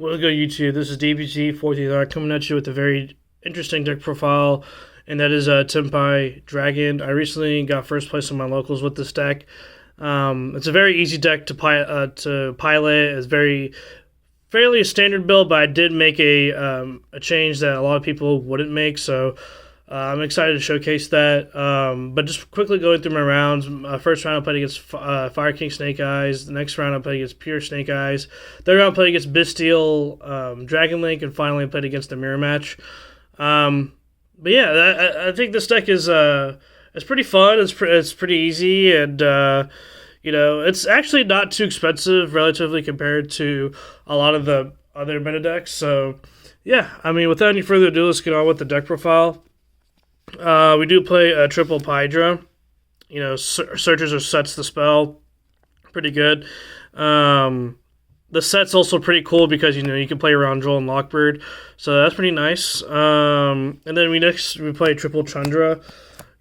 Well, go YouTube. This is DBG14 coming at you with a very interesting deck profile, and that is Tenpai Dragon. I recently got first place in my locals with this deck. It's a very easy deck to pilot. It's fairly a standard build, but I did make a change that a lot of people wouldn't make. So I'm excited to showcase that. But just quickly going through my rounds. First round I played against Fire King Snake Eyes. The next round I played against Pure Snake Eyes. Third round I played against Bystial Dragon Link, and finally I played against the Mirror Match. But yeah, I think this deck is it's pretty fun. It's pretty easy, and it's actually not too expensive relatively compared to a lot of the other meta decks. So yeah, I mean, without any further ado, let's get on with the deck profile. We do play a triple Paidra. Searches or sets the spell. Pretty good. The set's also pretty cool because you can play around Joel and Lockbird, so that's pretty nice. And then we play triple Chundra.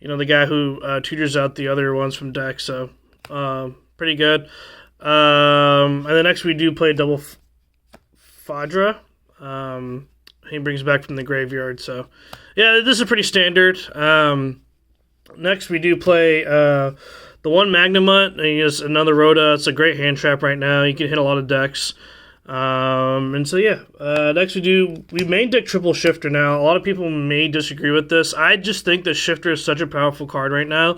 The guy who tutors out the other ones from deck, so pretty good. And then next we do play double Fadra. He brings back from the graveyard, so yeah, this is pretty standard. Next we do play the one Magnamhut. He is another Rhoda. It's a great hand trap right now. You can hit a lot of decks. And so yeah, next we main deck triple Shifter now. A lot of people may disagree with this. I just think that Shifter is such a powerful card right now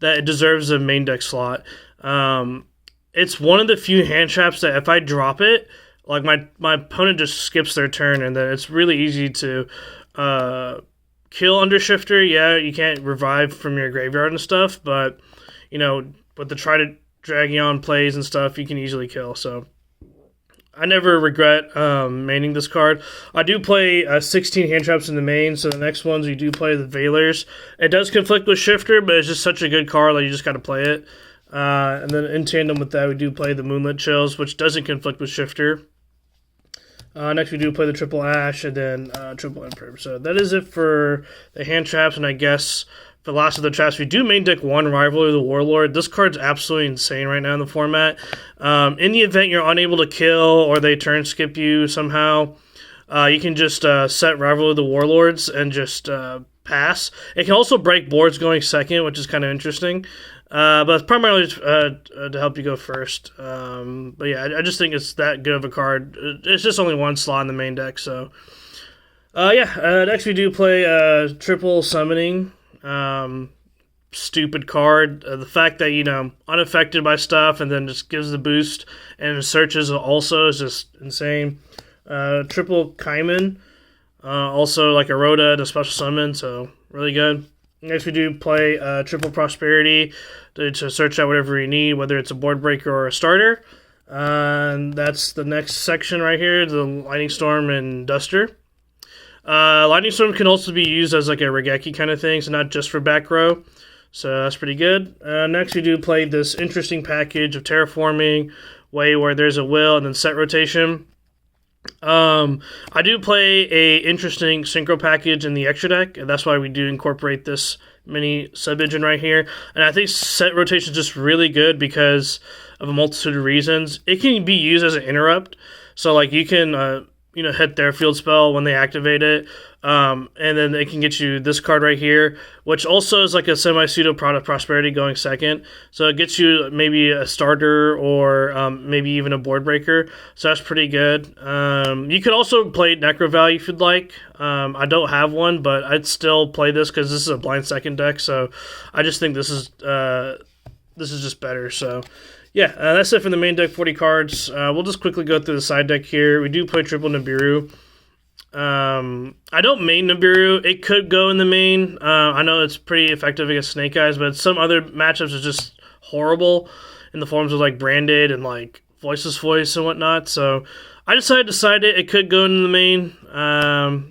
that it deserves a main deck slot. It's one of the few hand traps that if I drop it, like my opponent just skips their turn, and then it's really easy to kill under Shifter. Yeah, you can't revive from your graveyard and stuff, but with the Try to Dragon plays and stuff, you can easily kill. So I never regret maining this card. I do play 16 hand traps in the main, so the next ones we do play the Veilers. It does conflict with Shifter, but it's just such a good card that you just got to play it. And then in tandem with that, we do play the Moonlit Chills, which doesn't conflict with Shifter. Next, we do play the triple Ash, and then triple Emperor. So that is it for the hand traps, and I guess for the last of the traps, we do main deck one Rivalry of the Warlord. This card's absolutely insane right now in the format. In the event you're unable to kill or they turn skip you somehow, you can just set Rivalry of the Warlords and just pass. It can also break boards going second, which is kind of interesting. But it's primarily to help you go first. But yeah, I just think it's that good of a card. It's just only one slot in the main deck, so next we do play triple Summoning. Stupid card. The fact that unaffected by stuff and then just gives the boost, and searches also is just insane. Triple Kaimen, also like a Rhoda and a special summon, so really good. Next, we do play triple Prosperity to search out whatever you need, whether it's a board breaker or a starter. And that's the next section right here, the Lightning Storm and Duster. Lightning Storm can also be used as like a Regeki kind of thing, so not just for back row. So that's pretty good. Next, we do play this interesting package of Terraforming, way where there's a will and then set rotation. I do play a interesting synchro package in the extra deck, and that's why we do incorporate this mini sub-engine right here. And I think set rotation is just really good because of a multitude of reasons. It can be used as an interrupt, so like you can hit their field spell when they activate it, and then it can get you this card right here, which also is like a semi-pseudo product Prosperity going second, so it gets you maybe a starter or maybe even a board breaker, so that's pretty good. You could also play Necro Value if you'd like. I don't have one, but I'd still play this because this is a blind second deck, so I just think this is just better. So yeah, that's it for the main deck 40 cards. We'll just quickly go through the side deck here. We do play triple Nibiru. I don't main Nibiru. It could go in the main. I know it's pretty effective against Snake Eyes, but some other matchups are just horrible in the forms of like Branded and like Voiceless Voice and whatnot. So I decided it could go into the main,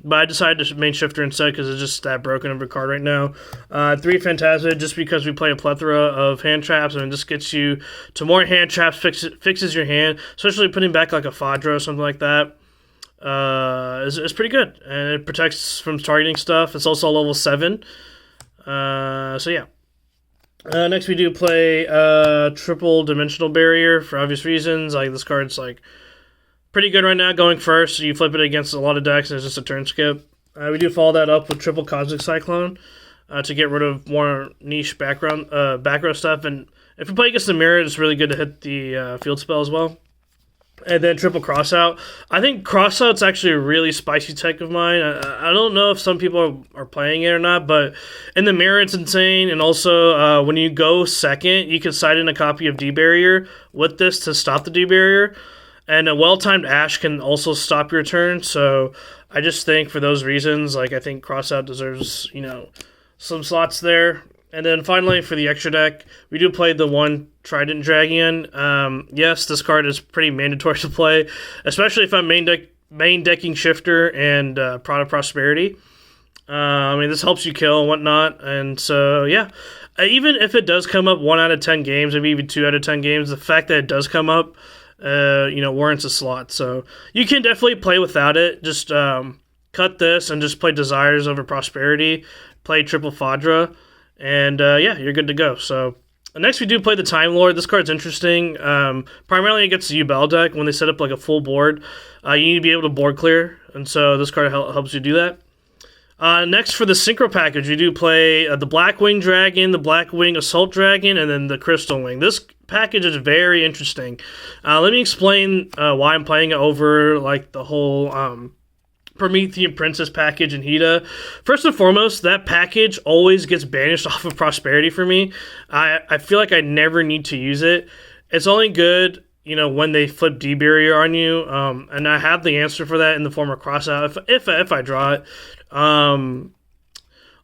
but I decided to main Shifter instead because it's just that broken of a card right now. 3 Phantasma, just because we play a plethora of hand traps, and it just gets you to more hand traps, fixes your hand, especially putting back like a Fadra or something like that. Is pretty good, and it protects from targeting stuff. It's also level 7. So yeah. Next we do play triple Dimensional Barrier for obvious reasons. Like this card's like pretty good right now going first. So you flip it against a lot of decks, and it's just a turn skip. We do follow that up with triple Cosmic Cyclone to get rid of more niche background stuff. And if you play against the mirror, it's really good to hit the field spell as well. And then triple Crossout. I think Crossout's actually a really spicy tech of mine. I don't know if some people are playing it or not, but in the mirror it's insane. And also, when you go second, you can side in a copy of D-Barrier with this to stop the D-Barrier. And a well-timed Ash can also stop your turn. So I just think for those reasons, I think Crossout deserves, some slots there. And then finally, for the extra deck, we do play the one Trident Dragon. Yes, this card is pretty mandatory to play, especially if I'm main decking Shifter and Prod of Prosperity. This helps you kill and whatnot. And so, yeah, even if it does come up 1 out of 10 games, maybe even 2 out of 10 games, the fact that it does come up, warrants a slot. So you can definitely play without it. Just cut this and just play Desires over Prosperity, play triple Fadra. And, you're good to go. So, next we do play the Time Lord. This card's interesting. Primarily against the Kuibelt deck. When they set up, a full board, you need to be able to board clear. And so, this card helps you do that. Next, for the Synchro package, we do play the Blackwing Dragon, the Blackwing Assault Dragon, and then the Crystal Wing. This package is very interesting. Let me explain why I'm playing it over, the whole... Promethean Princess package in Hida. First and foremost, that package always gets banished off of Prosperity for me. I feel like I never need to use it. It's only good, when they flip D-Barrier on you, and I have the answer for that in the form of Crossout if I draw it.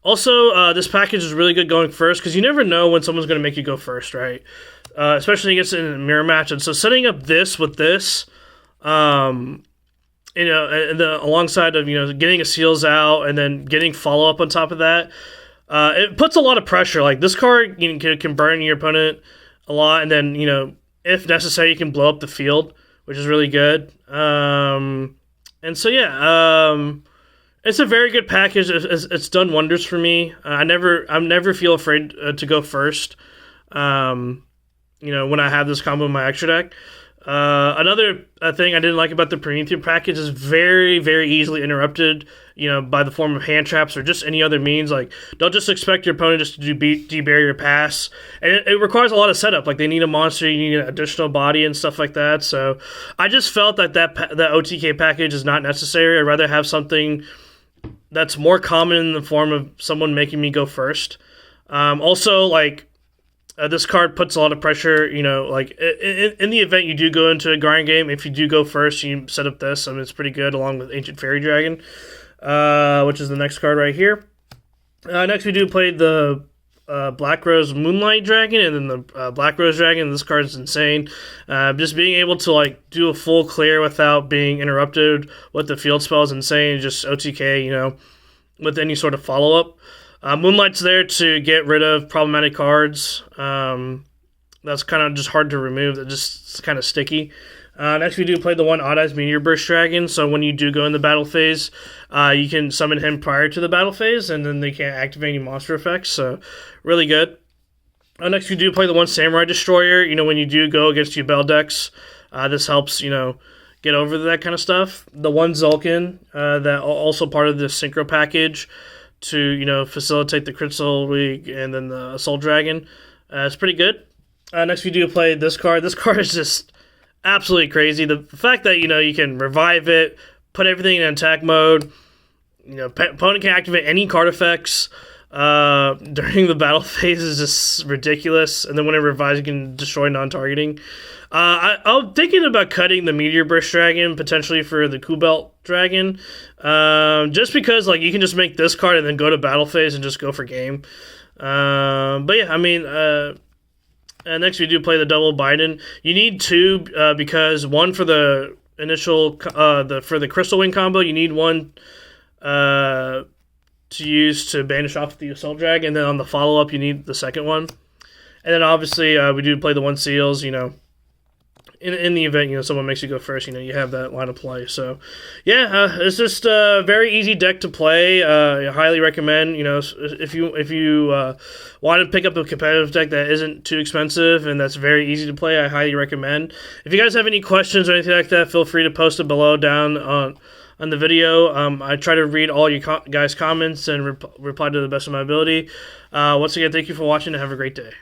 Also, this package is really good going first because you never know when someone's going to make you go first, right? Especially against in a mirror match. And so setting up this with this, and then alongside of, getting a Seals out and then getting follow-up on top of that, it puts a lot of pressure. This card can burn your opponent a lot, and then, if necessary, you can blow up the field, which is really good. And so, it's a very good package. It's done wonders for me. I never feel afraid to go first, when I have this combo in my extra deck. Another thing I didn't like about the Promethean package is very, very easily interrupted, by the form of hand traps or just any other means. Don't just expect your opponent just to do D-Barrier pass. And it requires a lot of setup. They need a monster, you need an additional body and stuff like that. So I just felt that OTK package is not necessary. I'd rather have something that's more common in the form of someone making me go first. This card puts a lot of pressure, in the event you do go into a grind game, if you do go first, you set up this. It's pretty good, along with Ancient Fairy Dragon, which is the next card right here. Next, we do play the Black Rose Moonlight Dragon, and then the Black Rose Dragon. This card is insane. Just being able to, do a full clear without being interrupted with the field spell is insane. Just OTK, with any sort of follow-up. Moonlight's there to get rid of problematic cards. That's kind of just hard to remove. It's just kind of sticky. Next, we do play the one Odd Eyes Meteorburst Dragon. So when you do go in the battle phase, you can summon him prior to the battle phase, and then they can't activate any monster effects. So really good. Next, we do play the one Samurai Destroyer. When you do go against Kuibelt decks, this helps, get over that kind of stuff. The one Tzolkin, that also part of the Synchro package, to, facilitate the Crystal League and then the Assault Dragon. It's pretty good. Next, we do play this card. This card is just absolutely crazy. The fact that, you can revive it, put everything in attack mode, opponent can activate any card effects during the battle phase is just ridiculous. And then when it revives, you can destroy non-targeting. I'm thinking about cutting the Meteorburst Dragon potentially for the Kuibelt Dragon, just because you can just make this card and then go to battle phase and just go for game. Next we do play the double Biden. You need two because one for the initial for the Crystal Wing combo, you need one to use to banish off the Assault Dragon, and then on the follow up you need the second one. And then obviously we do play the one Seals, in the event, someone makes you go first, you have that line of play. So, yeah, it's just a very easy deck to play. I highly recommend, if you want to pick up a competitive deck that isn't too expensive and that's very easy to play, I highly recommend. If you guys have any questions or anything like that, feel free to post it below down on the video. I try to read all you guys' comments and reply to the best of my ability. Once again, thank you for watching and have a great day.